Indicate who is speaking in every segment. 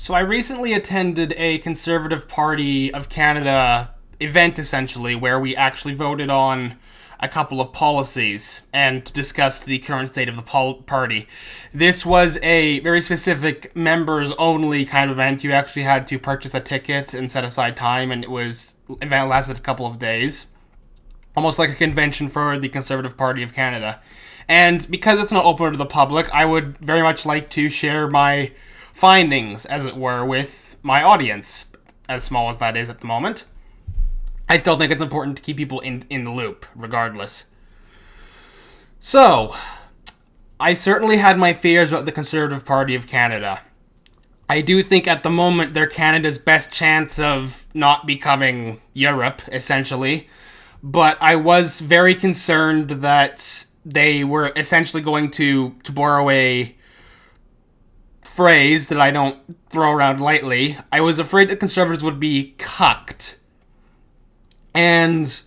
Speaker 1: So I recently attended a Conservative Party of Canada event, essentially, where we actually voted on a couple of policies and discussed the current state of the party. This was a very specific members-only kind of event. You actually had to purchase a ticket and set aside time, and event lasted a couple of days, almost like a convention for the Conservative Party of Canada. And because it's not open to the public, I would very much like to share my findings, as it were, with my audience, as small as that is at the moment. I still think it's important to keep people in the loop, regardless. So, I certainly had my fears about the Conservative Party of Canada. I do think at the moment they're Canada's best chance of not becoming Europe, essentially. But I was very concerned that they were essentially going to borrow a phrase that I don't throw around lightly. I was afraid that Conservatives would be cucked. And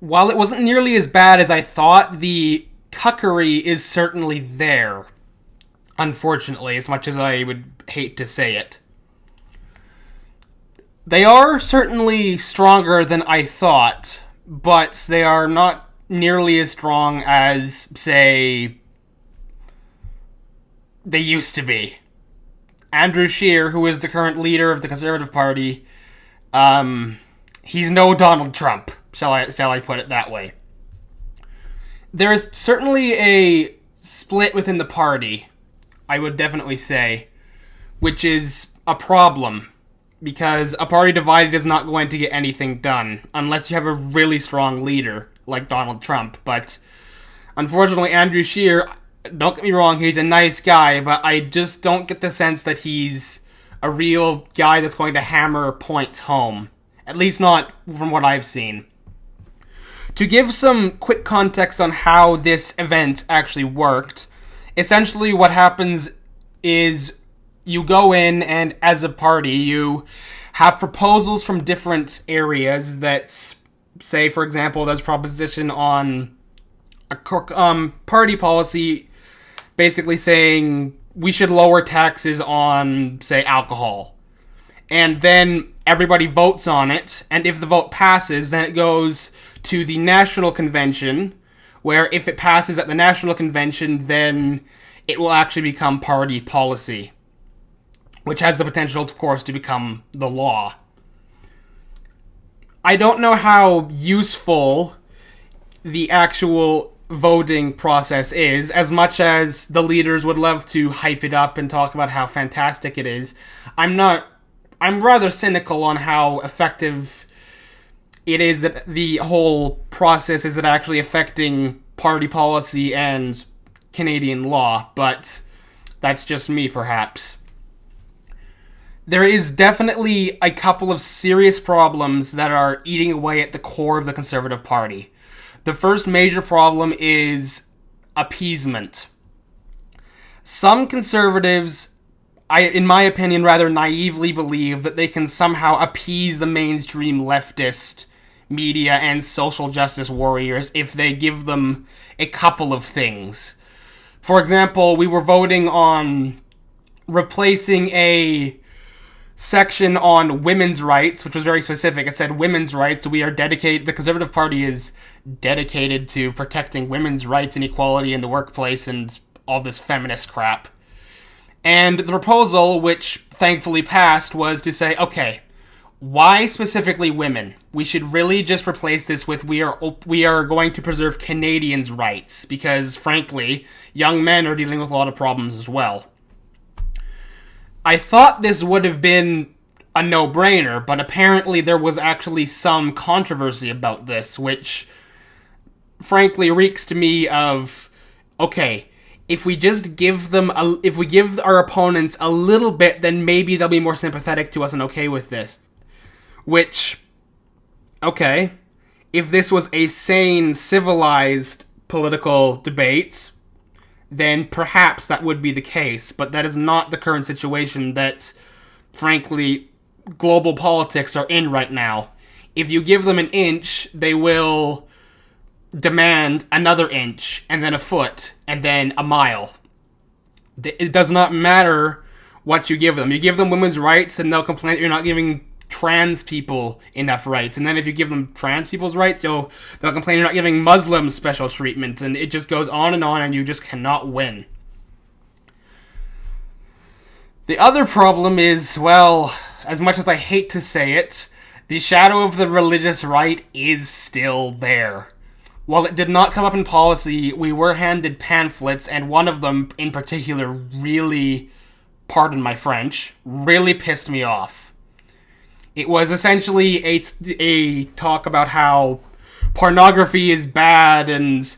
Speaker 1: while it wasn't nearly as bad as I thought, the cuckery is certainly there. Unfortunately, as much as I would hate to say it. They are certainly stronger than I thought, but they are not nearly as strong as, say, they used to be. Andrew Scheer, who is the current leader of the Conservative Party, he's no Donald Trump, shall I put it that way. There is certainly a split within the party, I would definitely say, which is a problem, because a party divided is not going to get anything done, unless you have a really strong leader, like Donald Trump. But unfortunately, Andrew Scheer, don't get me wrong, he's a nice guy, but I just don't get the sense that he's a real guy that's going to hammer points home. At least not from what I've seen. To give some quick context on how this event actually worked, essentially what happens is you go in and as a party you have proposals from different areas that, say for example, there's proposition on a party policy basically saying we should lower taxes on, say, alcohol. And then everybody votes on it, and if the vote passes, then it goes to the National Convention, where if it passes at the National Convention, then it will actually become party policy, which has the potential, of course, to become the law. I don't know how useful the actual voting process is, as much as the leaders would love to hype it up and talk about how fantastic it is. I'm rather cynical on how effective it is that the whole process is actually affecting party policy and Canadian law, but that's just me, perhaps. There is definitely a couple of serious problems that are eating away at the core of the Conservative Party. The first major problem is appeasement. Some Conservatives, in my opinion, rather naively believe that they can somehow appease the mainstream leftist media and social justice warriors if they give them a couple of things. For example, we were voting on replacing a section on women's rights, which was very specific. It said women's rights. The Conservative Party is dedicated to protecting women's rights and equality in the workplace and all this feminist crap. And the proposal, which thankfully passed, was to say, okay, why specifically women? We should really just replace this with we are going to preserve Canadians' rights, because frankly, young men are dealing with a lot of problems as well. I thought this would have been a no-brainer, but apparently there was actually some controversy about this, which frankly reeks to me of, okay, if we just give our opponents a little bit, then maybe they'll be more sympathetic to us and okay with this. Which, okay, if this was a sane, civilized political debate, then perhaps that would be the case, but that is not the current situation that, frankly, global politics are in right now. If you give them an inch, they will demand another inch, and then a foot, and then a mile. It does not matter what you give them. You give them women's rights, and they'll complain that you're not giving trans people enough rights. And then if you give them trans people's rights, they'll complain you're not giving Muslims special treatment. And it just goes on, and you just cannot win. The other problem is, well, as much as I hate to say it, the shadow of the religious right is still there. While it did not come up in policy, we were handed pamphlets, and one of them in particular really, pardon my French, really pissed me off. It was essentially a talk about how pornography is bad and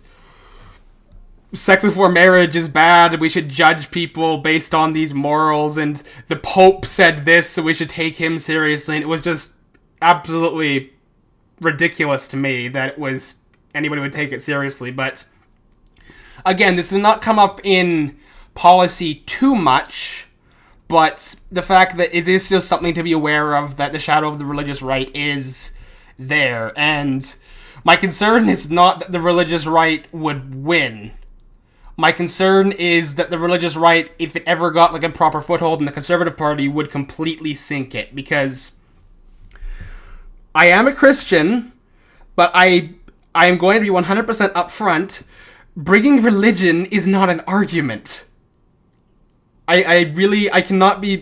Speaker 1: sex before marriage is bad, and we should judge people based on these morals, and the Pope said this, so we should take him seriously, and it was just absolutely ridiculous to me that anybody would take it seriously. But again, this did not come up in policy too much, but the fact that it is still something to be aware of, that the shadow of the religious right is there. And my concern is not that the religious right would win. My concern is that the religious right, if it ever got like a proper foothold in the Conservative Party, would completely sink it. Because I am a Christian, but I am going to be 100% upfront. Bringing religion is not an argument. I cannot be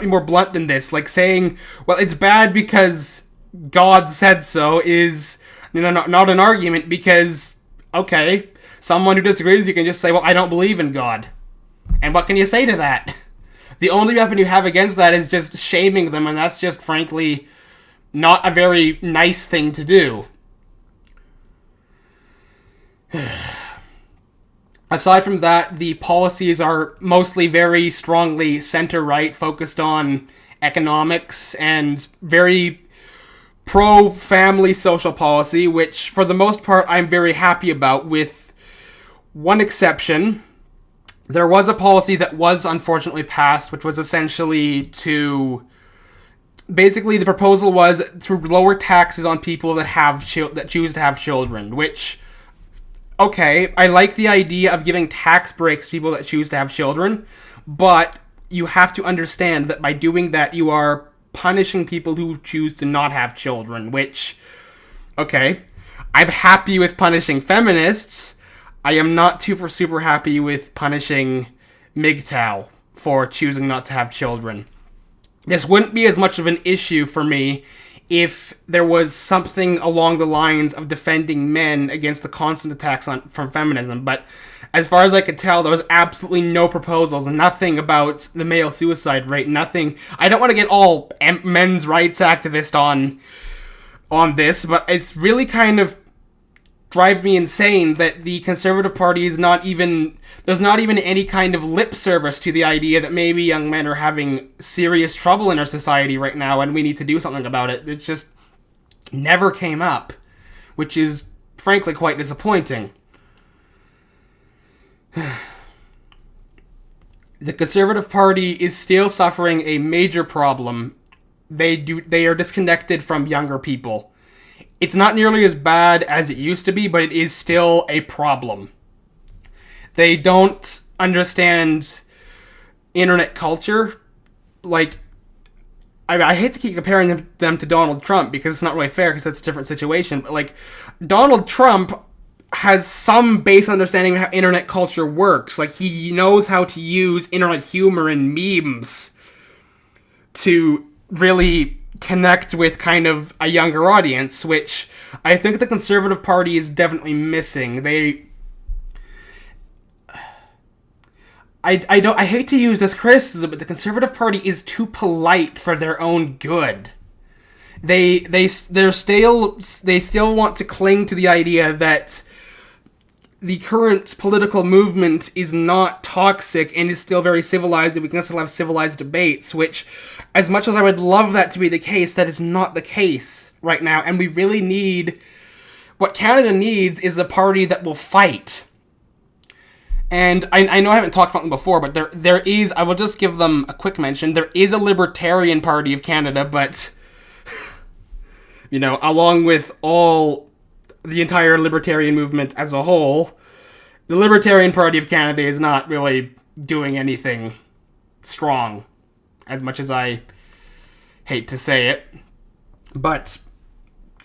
Speaker 1: more blunt than this. Like saying, well, it's bad because God said so is, not an argument, because, okay, someone who disagrees, you can just say, well, I don't believe in God. And what can you say to that? The only weapon you have against that is just shaming them, and that's just, frankly, not a very nice thing to do. Aside from that, the policies are mostly very strongly center-right, focused on economics, and very pro-family social policy, which, for the most part, I'm very happy about, with one exception. There was a policy that was unfortunately passed, which was essentially to... Basically, the proposal was to lower taxes on people that choose to have children, which... Okay, I like the idea of giving tax breaks to people that choose to have children, but you have to understand that by doing that, you are punishing people who choose to not have children, which, okay, I'm happy with punishing feminists. I am not super happy with punishing MGTOW for choosing not to have children. This wouldn't be as much of an issue for me if there was something along the lines of defending men against the constant attacks from feminism, but as far as I could tell, there was absolutely no proposals, nothing about the male suicide rate, nothing. I don't want to get all men's rights activists on this, but it's really kind of drives me insane that the Conservative Party is there's not even any kind of lip service to the idea that maybe young men are having serious trouble in our society right now and we need to do something about it. It just never came up, which is frankly quite disappointing. The Conservative Party is still suffering a major problem. They are disconnected from younger people. It's not nearly as bad as it used to be, but it is still a problem. They don't understand internet culture. Like, I hate to keep comparing them to Donald Trump, because it's not really fair, because that's a different situation. But, like, Donald Trump has some base understanding of how internet culture works. Like, he knows how to use internet humor and memes to really connect with kind of a younger audience, which I think the Conservative Party is definitely missing. I hate to use this criticism, but the Conservative Party is too polite for their own good. They still want to cling to the idea that the current political movement is not toxic and is still very civilized, and we can still have civilized debates, which, as much as I would love that to be the case, that is not the case right now, and we really need... What Canada needs is a party that will fight. And I know I haven't talked about them before, but there is... I will just give them a quick mention. There is a Libertarian Party of Canada, but... along with the entire libertarian movement as a whole, the Libertarian Party of Canada is not really doing anything strong as much as I hate to say it. But,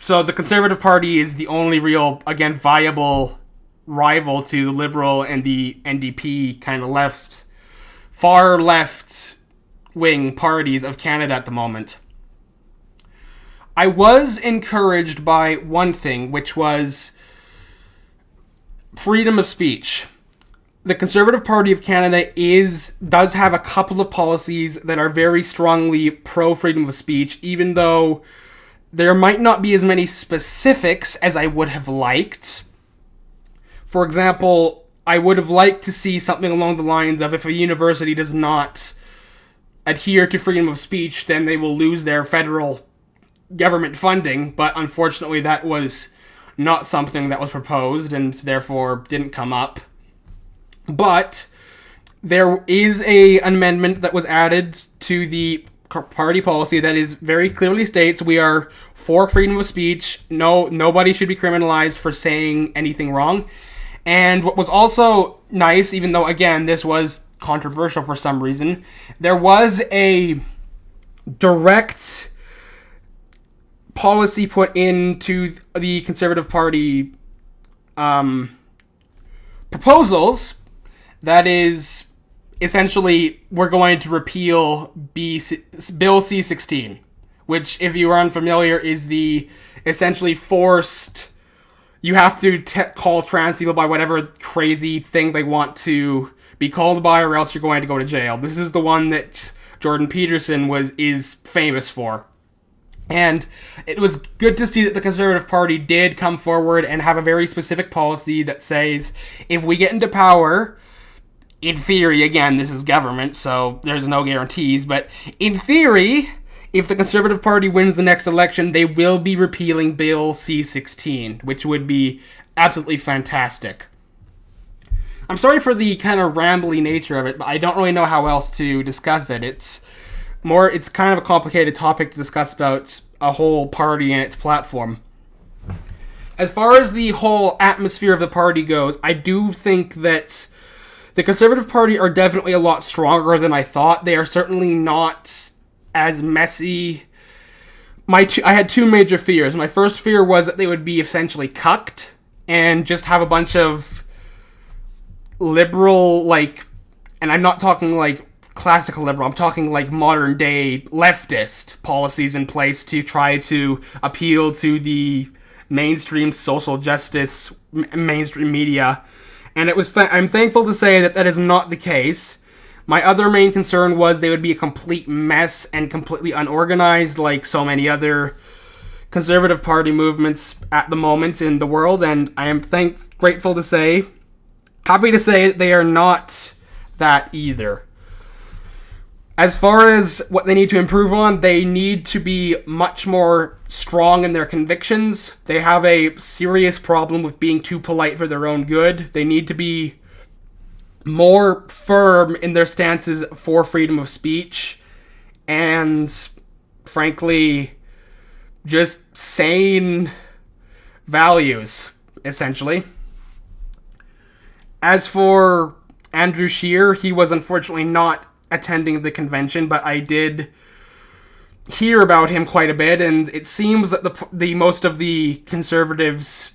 Speaker 1: so the Conservative Party is the only real, again, viable rival to the Liberal and the NDP kind of far left-wing parties of Canada at the moment. I was encouraged by one thing, which was freedom of speech. The Conservative Party of Canada does have a couple of policies that are very strongly pro-freedom of speech, even though there might not be as many specifics as I would have liked. For example, I would have liked to see something along the lines of, if a university does not adhere to freedom of speech, then they will lose their federal government funding, but unfortunately that was not something that was proposed and therefore didn't come up. But there is an amendment that was added to the party policy that is very clearly states we are for freedom of speech. Nobody should be criminalized for saying anything wrong. And what was also nice, even though again this was controversial for some reason, there was a direct policy put into the Conservative Party proposals that is essentially we're going to repeal Bill C-16, which, if you are unfamiliar, is the essentially forced, you have to call trans people by whatever crazy thing they want to be called by, or else you're going to go to jail. This is the one that Jordan Peterson is famous for. And it was good to see that the Conservative Party did come forward and have a very specific policy that says, if we get into power, in theory, again, this is government, so there's no guarantees, but in theory, if the Conservative Party wins the next election, they will be repealing Bill C-16, which would be absolutely fantastic. I'm sorry for the kind of rambly nature of it, but I don't really know how else to discuss it. It's kind of a complicated topic to discuss about a whole party and its platform. As far as the whole atmosphere of the party goes, I do think that the Conservative Party are definitely a lot stronger than I thought. They are certainly not as messy. I had two major fears. My first fear was that they would be essentially cucked and just have a bunch of liberal, and I'm not talking classical liberal, I'm talking modern day leftist policies in place to try to appeal to the mainstream social justice, mainstream media. And I'm thankful to say that that is not the case. My other main concern was they would be a complete mess and completely unorganized, like so many other Conservative Party movements at the moment in the world, and I am happy to say they are not that either. As far as what they need to improve on, they need to be much more strong in their convictions. They have a serious problem with being too polite for their own good. They need to be more firm in their stances for freedom of speech and, frankly, just sane values, essentially. As for Andrew Scheer, he was unfortunately not attending the convention, but I did hear about him quite a bit, and it seems that the most of the Conservatives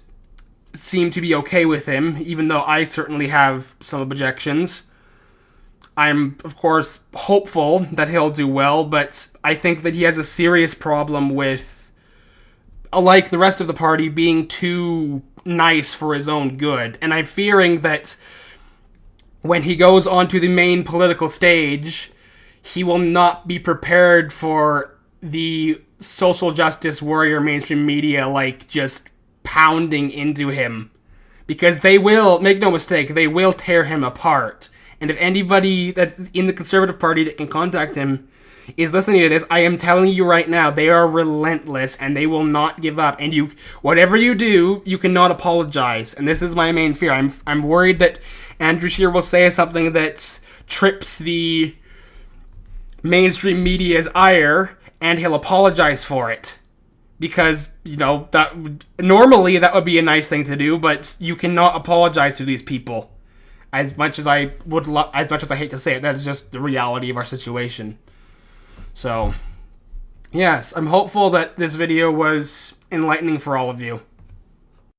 Speaker 1: seem to be okay with him, even though I certainly have some objections. I'm, of course, hopeful that he'll do well, but I think that he has a serious problem with, like the rest of the party, being too nice for his own good. And I'm fearing that when he goes onto the main political stage, he will not be prepared for the social justice warrior mainstream media, just pounding into him. Because they will, make no mistake, they will tear him apart. And if anybody that's in the Conservative Party that can contact him is listening to this, I am telling you right now, they are relentless and they will not give up. And whatever you do, you cannot apologize. And this is my main fear. I'm worried that Andrew Scheer will say something that trips the mainstream media's ire, and he'll apologize for it. Because, normally that would be a nice thing to do, but you cannot apologize to these people. As much as I hate to say it, that is just the reality of our situation. So, yes, I'm hopeful that this video was enlightening for all of you.